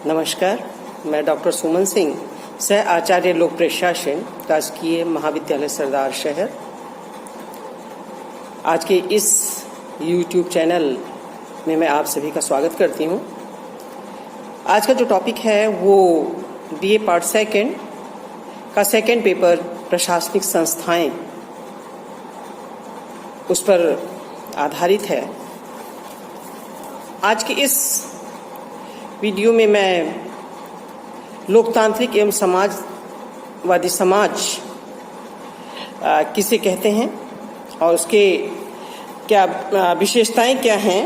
नमस्कार, मैं डॉक्टर सुमन सिंह, सह आचार्य लोक प्रशासन, राजकीय महाविद्यालय सरदार शहर। आज के इस YouTube चैनल में मैं आप सभी का स्वागत करती हूँ। आज का जो टॉपिक है वो BA पार्ट सेकेंड का सेकेंड पेपर प्रशासनिक संस्थाएं, उस पर आधारित है। आज के इस वीडियो में मैं लोकतांत्रिक एवं समाजवादी समाज किसे कहते हैं और उसके क्या विशेषताएं क्या हैं,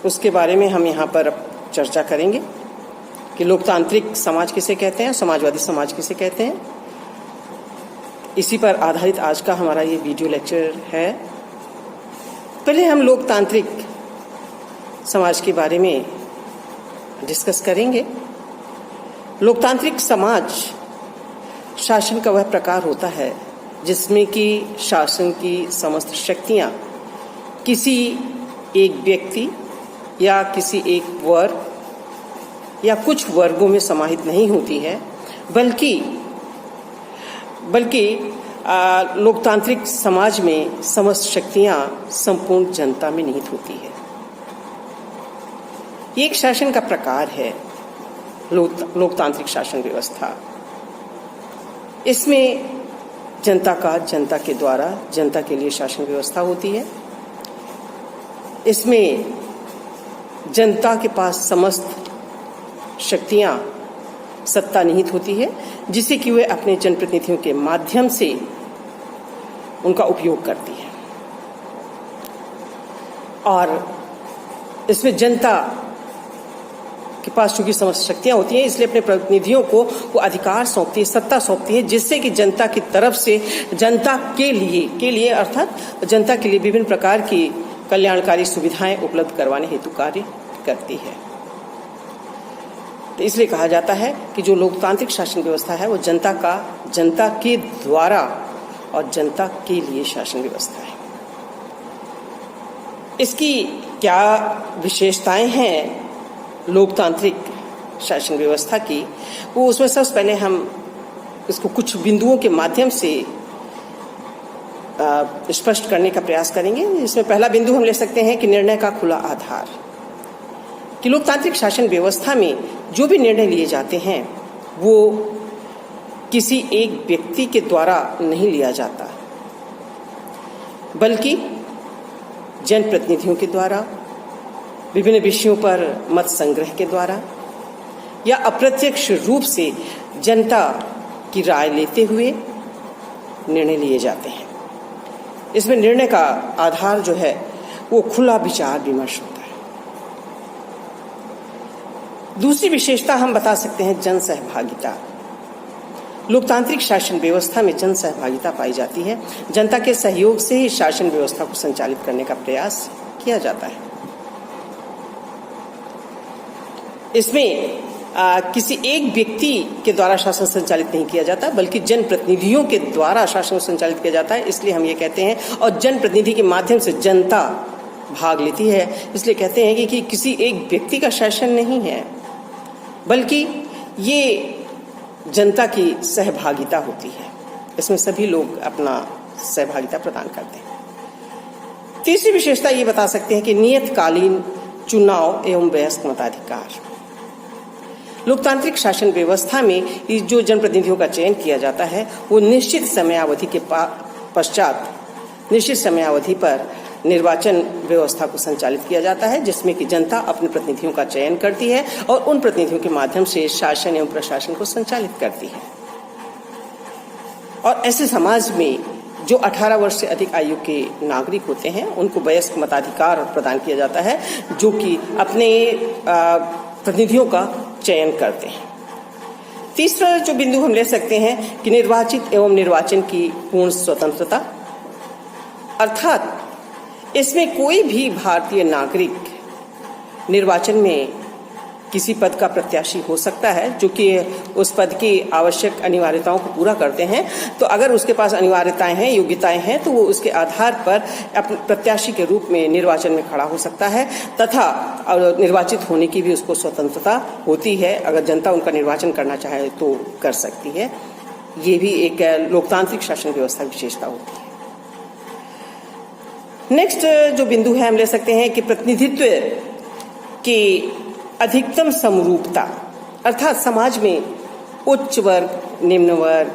उसके बारे में हम यहाँ पर चर्चा करेंगे कि लोकतांत्रिक समाज किसे कहते हैं, समाजवादी समाज किसे कहते हैं। इसी पर आधारित आज का हमारा ये वीडियो लेक्चर है। पहले हम लोकतांत्रिक समाज के बारे में डिस्कस करेंगे। लोकतांत्रिक समाज शासन का वह प्रकार होता है जिसमें कि शासन की समस्त शक्तियां किसी एक व्यक्ति या किसी एक वर्ग या कुछ वर्गों में समाहित नहीं होती है, बल्कि लोकतांत्रिक समाज में समस्त शक्तियां संपूर्ण जनता में निहित होती है। ये एक शासन का प्रकार है, लोकतांत्रिक शासन व्यवस्था। इसमें जनता का जनता के द्वारा जनता के लिए शासन व्यवस्था होती है। इसमें जनता के पास समस्त शक्तियां, सत्ता निहित होती है, जिसे कि वे अपने जनप्रतिनिधियों के माध्यम से उनका उपयोग करती है। और इसमें जनता के पास चूंकि समस्त शक्तियां होती हैं, इसलिए अपने प्रतिनिधियों को वो अधिकार सौंपती है, सत्ता सौंपती है, जिससे कि जनता की तरफ से जनता के लिए अर्थात जनता के लिए विभिन्न प्रकार की कल्याणकारी सुविधाएं उपलब्ध करवाने हेतु कार्य करती है। तो इसलिए कहा जाता है कि जो लोकतांत्रिक शासन व्यवस्था है वो जनता के द्वारा और जनता के लिए शासन व्यवस्था है। इसकी क्या विशेषताएं हैं लोकतांत्रिक शासन व्यवस्था की, वो उसमें सबसे पहले हम इसको कुछ बिंदुओं के माध्यम से स्पष्ट करने का प्रयास करेंगे। इसमें पहला बिंदु हम ले सकते हैं कि निर्णय का खुला आधार। कि लोकतांत्रिक शासन व्यवस्था में जो भी निर्णय लिए जाते हैं वो किसी एक व्यक्ति के द्वारा नहीं लिया जाता, बल्कि जनप्रतिनिधियों के द्वारा, विभिन्न विषयों पर मत संग्रह के द्वारा या अप्रत्यक्ष रूप से जनता की राय लेते हुए निर्णय लिए जाते हैं। इसमें निर्णय का आधार जो है वो खुला विचार विमर्श होता है। दूसरी विशेषता हम बता सकते हैं जन सहभागिता। लोकतांत्रिक शासन व्यवस्था में जन सहभागिता पाई जाती है। जनता के सहयोग से ही शासन व्यवस्था को संचालित करने का प्रयास किया जाता है। इसमें किसी एक व्यक्ति के द्वारा शासन संचालित नहीं किया जाता, बल्कि जनप्रतिनिधियों के द्वारा शासन संचालित किया जाता है। इसलिए हम ये कहते हैं, और जनप्रतिनिधि के माध्यम से जनता भाग लेती है, इसलिए कहते हैं कि किसी एक व्यक्ति का शासन नहीं है, बल्कि ये जनता की सहभागिता होती है। इसमें सभी लोग अपना सहभागिता प्रदान करते हैं। तीसरी विशेषता ये बता सकते हैं कि नियतकालीन चुनाव एवं वयस्क मताधिकार। लोकतांत्रिक शासन व्यवस्था में जो जनप्रतिनिधियों का चयन किया जाता है वो निश्चित समयावधि के पश्चात निश्चित समयावधि पर निर्वाचन व्यवस्था को संचालित किया जाता है, जिसमें कि जनता अपने प्रतिनिधियों का चयन करती है और उन प्रतिनिधियों के माध्यम से शासन एवं प्रशासन को संचालित करती है। और ऐसे समाज में जो 18 वर्ष से अधिक आयु के नागरिक होते हैं उनको वयस्क मताधिकार प्रदान किया जाता है, जो कि अपने प्रतिनिधियों का चयन करते हैं। तीसरा जो बिंदु हम ले सकते हैं कि निर्वाचित एवं निर्वाचन की पूर्ण स्वतंत्रता, अर्थात इसमें कोई भी भारतीय नागरिक निर्वाचन में किसी पद का प्रत्याशी हो सकता है जो कि उस पद की आवश्यक अनिवार्यताओं को पूरा करते हैं। तो अगर उसके पास अनिवार्यताएं हैं, योग्यताएं हैं, तो वो उसके आधार पर अपने प्रत्याशी के रूप में निर्वाचन में खड़ा हो सकता है तथा निर्वाचित होने की भी उसको स्वतंत्रता होती है। अगर जनता उनका निर्वाचन करना चाहे तो कर सकती है। ये भी एक लोकतांत्रिक शासन व्यवस्था की विशेषता होती है। नेक्स्ट जो बिंदु है हम ले सकते हैं कि प्रतिनिधित्व की अधिकतम समरूपता, अर्थात समाज में उच्च वर्ग, निम्न वर्ग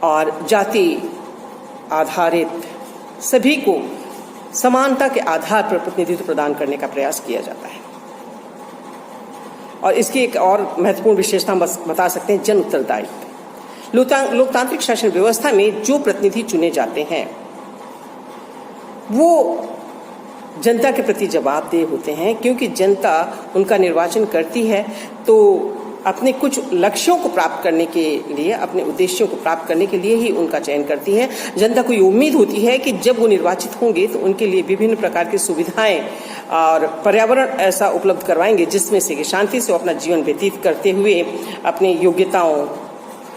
और जाति आधारित सभी को समानता के आधार पर प्रतिनिधित्व प्रदान करने का प्रयास किया जाता है। और इसकी एक और महत्वपूर्ण विशेषता बता सकते हैं, जन उत्तरदायित्व। लोकतांत्रिक शासन व्यवस्था में जो प्रतिनिधि चुने जाते हैं वो जनता के प्रति जवाबदेह होते हैं, क्योंकि जनता उनका निर्वाचन करती है तो अपने कुछ लक्ष्यों को प्राप्त करने के लिए, अपने उद्देश्यों को प्राप्त करने के लिए ही उनका चयन करती है। जनता को ये उम्मीद होती है कि जब वो निर्वाचित होंगे तो उनके लिए विभिन्न प्रकार की सुविधाएं और पर्यावरण ऐसा उपलब्ध करवाएंगे जिसमें से कि शांति से अपना जीवन व्यतीत करते हुए अपनी योग्यताओं,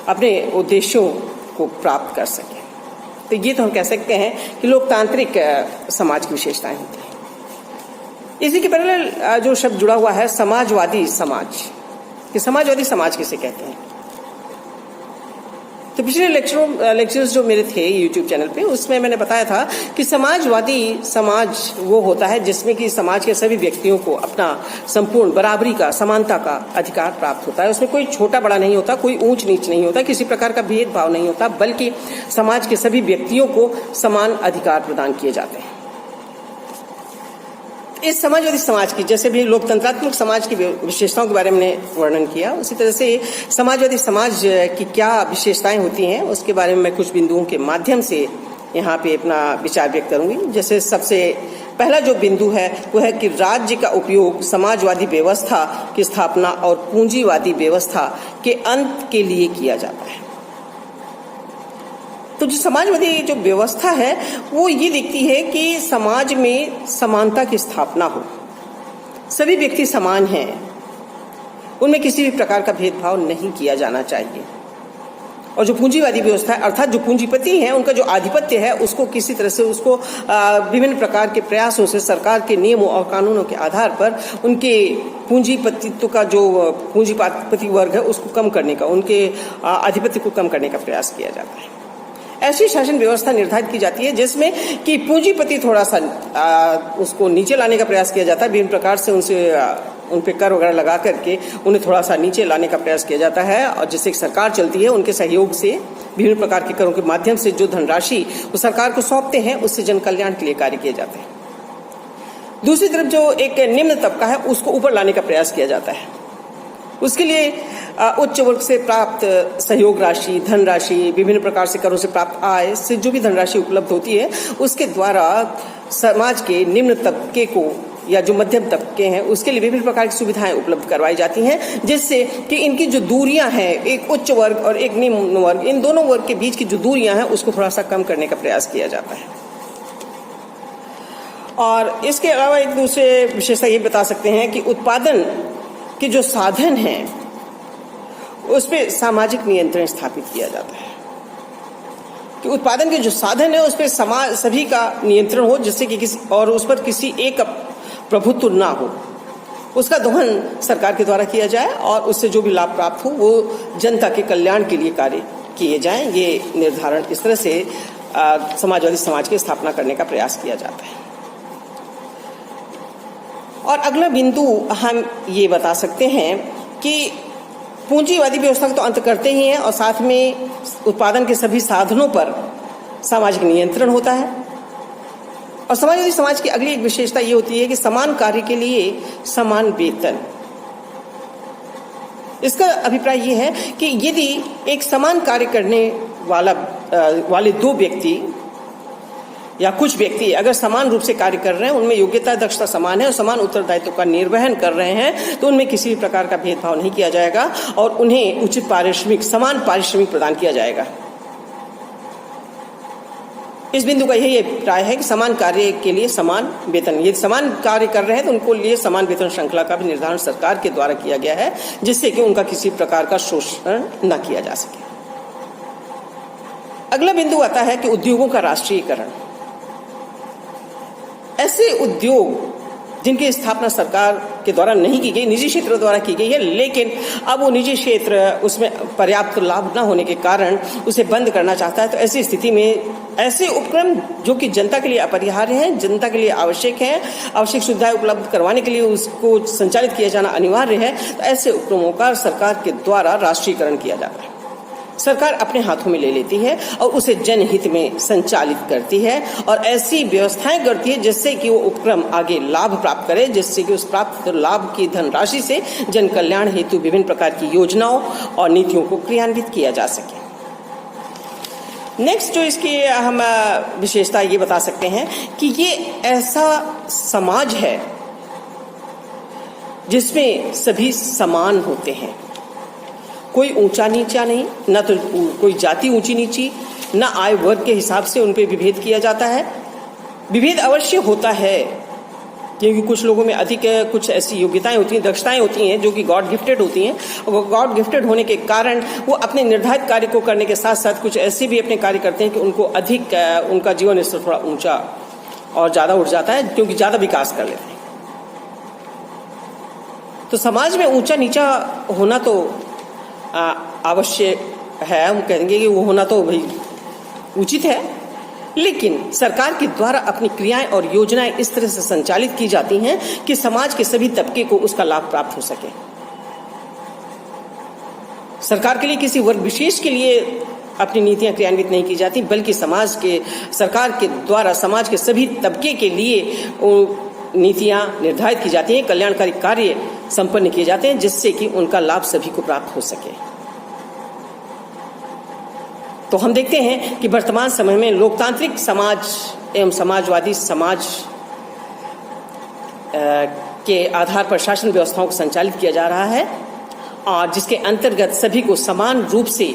अपने उद्देश्यों को प्राप्त कर सकें। तो ये तो हम कह सकते हैं कि लोकतांत्रिक समाज की विशेषताएं होती हैं। इसी के पैरेलल जो शब्द जुड़ा हुआ है समाजवादी समाज, कि समाजवादी समाज किसे कहते हैं। तो पिछले लेक्चर्स जो मेरे थे YouTube चैनल पे, उसमें मैंने बताया था कि समाजवादी समाज वो होता है जिसमें कि समाज के सभी व्यक्तियों को अपना संपूर्ण बराबरी का, समानता का अधिकार प्राप्त होता है। उसमें कोई छोटा बड़ा नहीं होता, कोई ऊंच नीच नहीं होता, किसी प्रकार का भेदभाव नहीं होता, बल्कि समाज के सभी व्यक्तियों को समान अधिकार प्रदान किए जाते हैं। इस समाजवादी समाज की, जैसे भी लोकतंत्रात्मक समाज की विशेषताओं के बारे में वर्णन किया, उसी तरह से समाजवादी समाज की क्या विशेषताएं होती हैं उसके बारे में मैं कुछ बिंदुओं के माध्यम से यहाँ पे अपना विचार व्यक्त करूंगी। जैसे सबसे पहला जो बिंदु है वो है कि राज्य का उपयोग समाजवादी व्यवस्था की स्थापना और पूंजीवादी व्यवस्था के अंत के लिए किया जाता है। तो जो समाजवादी जो व्यवस्था है वो ये दिखती है कि समाज में समानता की स्थापना हो, सभी व्यक्ति समान हैं, उनमें किसी भी प्रकार का भेदभाव नहीं किया जाना चाहिए। और जो पूंजीवादी व्यवस्था है, अर्थात जो पूंजीपति हैं उनका जो आधिपत्य है उसको किसी तरह से उसको विभिन्न प्रकार के प्रयासों से सरकार के नियमों और कानूनों के आधार पर उनके पूंजीपतित्व का जो पूंजीपति वर्ग है उसको कम करने का, उनके आधिपत्य को कम करने का प्रयास किया जाता है। ऐसी शासन व्यवस्था निर्धारित की जाती है जिसमें कि पूंजीपति थोड़ा सा उसको नीचे लाने का प्रयास किया जाता है, विभिन्न प्रकार से उन पे कर वगैरह लगा करके उन्हें थोड़ा सा नीचे लाने का प्रयास किया जाता है। और जिससे सरकार चलती है उनके सहयोग से विभिन्न प्रकार के करों के माध्यम से जो धनराशि वो सरकार को सौंपते हैं उससे जन कल्याण के लिए कार्य किए जाते हैं। दूसरी तरफ जो एक निम्न तबका है उसको ऊपर लाने का प्रयास किया जाता है। उसके लिए उच्च वर्ग से प्राप्त सहयोग राशि, धनराशि, विभिन्न प्रकार से करों से प्राप्त आय से जो भी धनराशि उपलब्ध होती है उसके द्वारा समाज के निम्न तबके को या जो मध्यम तबके हैं उसके लिए विभिन्न प्रकार की सुविधाएं उपलब्ध करवाई जाती हैं, जिससे कि इनकी जो दूरियां हैं, एक उच्च वर्ग और एक निम्न वर्ग, इन दोनों वर्ग के बीच की जो दूरियां हैं उसको थोड़ा सा कम करने का प्रयास किया जाता है। और इसके अलावा एक दूसरे विशेषता ये बता सकते हैं कि उत्पादन के जो साधन हैं उस पर सामाजिक नियंत्रण स्थापित किया जाता है, कि उत्पादन के जो साधन है उस पर समाज सभी का नियंत्रण हो, जिससे कि किसी और उस पर किसी एक प्रभुत्व ना हो, उसका दोहन सरकार के द्वारा किया जाए और उससे जो भी लाभ प्राप्त हो वो जनता के कल्याण के लिए कार्य किए जाएं। ये निर्धारण इस तरह से समाजवादी समाज की स्थापना करने का प्रयास किया जाता है। और अगला बिंदु हम ये बता सकते हैं कि पूंजीवादी व्यवस्था को तो अंत करते ही हैं और साथ में उत्पादन के सभी साधनों पर सामाजिक नियंत्रण होता है। और समाजवादी समाज की अगली एक विशेषता ये होती है कि समान कार्य के लिए समान वेतन। इसका अभिप्राय ये है कि यदि एक समान कार्य करने वाले दो व्यक्ति या कुछ व्यक्ति अगर समान रूप से कार्य कर रहे हैं, उनमें योग्यता दक्षता समान है और समान उत्तरदायित्व का निर्वहन कर रहे हैं, तो उनमें किसी भी प्रकार का भेदभाव नहीं किया जाएगा और उन्हें उचित पारिश्रमिक, समान पारिश्रमिक प्रदान किया जाएगा। इस बिंदु का यही अभिप्राय है कि समान कार्य के लिए समान वेतन, यदि समान कार्य कर रहे हैं तो उनको लिए समान वेतन श्रृंखला का भी निर्धारण सरकार के द्वारा किया गया है, जिससे कि उनका किसी प्रकार का शोषण न किया जा सके। अगला बिंदु आता है कि उद्योगों का राष्ट्रीयकरण। ऐसे उद्योग जिनकी स्थापना सरकार के द्वारा नहीं की गई, निजी क्षेत्र द्वारा की गई है, लेकिन अब वो निजी क्षेत्र उसमें पर्याप्त लाभ न होने के कारण उसे बंद करना चाहता है, तो ऐसी स्थिति में ऐसे उपक्रम जो कि जनता के लिए अपरिहार्य हैं, जनता के लिए आवश्यक हैं, आवश्यक सुविधाएं उपलब्ध करवाने के लिए उसको संचालित किया जाना अनिवार्य है, तो ऐसे उपक्रमों का सरकार के द्वारा राष्ट्रीयकरण किया जाता है। सरकार अपने हाथों में ले लेती है और उसे जनहित में संचालित करती है और ऐसी व्यवस्थाएं करती है जिससे कि वो उपक्रम आगे लाभ प्राप्त करे, जिससे कि उस प्राप्त लाभ की धनराशि से जन कल्याण हेतु विभिन्न प्रकार की योजनाओं और नीतियों को क्रियान्वित किया जा सके। नेक्स्ट जो इसकी हम विशेषता ये बता सकते हैं कि ये ऐसा समाज है जिसमें सभी समान होते हैं, कोई ऊंचा नीचा नहीं, न तो कोई जाति ऊंची नीची, न आय वर्ग के हिसाब से उन पे विभेद किया जाता है। विभेद अवश्य होता है क्योंकि कुछ लोगों में अधिक कुछ ऐसी योग्यताएं होती हैं, दक्षताएं होती हैं जो कि गॉड गिफ्टेड होती हैं, और गॉड गिफ्टेड होने के कारण वो अपने निर्धारित कार्य को करने के साथ साथ कुछ ऐसे भी अपने कार्य करते हैं कि उनको अधिक उनका जीवन स्तर थोड़ा ऊंचा और ज़्यादा उठ जाता है क्योंकि ज़्यादा विकास कर लेते हैं। तो समाज में ऊंचा नीचा होना तो आवश्यक है, हम कहेंगे कि वो होना तो भाई उचित है, लेकिन सरकार के द्वारा अपनी क्रियाएं और योजनाएं इस तरह से संचालित की जाती हैं कि समाज के सभी तबके को उसका लाभ प्राप्त हो सके। सरकार के लिए किसी वर्ग विशेष के लिए अपनी नीतियां क्रियान्वित नहीं की जाती, बल्कि सरकार के द्वारा समाज के सभी तबके के लिए नीतियां निर्धारित की जाती हैं, कल्याणकारी कार्य संपन्न किए जाते हैं जिससे कि उनका लाभ सभी को प्राप्त हो सके। तो हम देखते हैं कि वर्तमान समय में लोकतांत्रिक समाज एवं समाजवादी समाज के आधार पर शासन व्यवस्थाओं को संचालित किया जा रहा है और जिसके अंतर्गत सभी को समान रूप से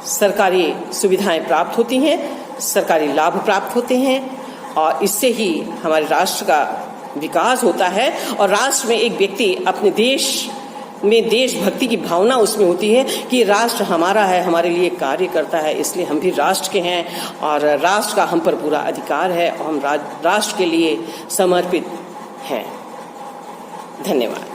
सरकारी सुविधाएं प्राप्त होती हैं, सरकारी लाभ प्राप्त होते हैं और इससे ही हमारे राष्ट्र का विकास होता है और राष्ट्र में एक व्यक्ति अपने देश में देशभक्ति की भावना उसमें होती है कि राष्ट्र हमारा है, हमारे लिए कार्य करता है, इसलिए हम भी राष्ट्र के हैं और राष्ट्र का हम पर पूरा अधिकार है और हम राष्ट्र के लिए समर्पित हैं। धन्यवाद।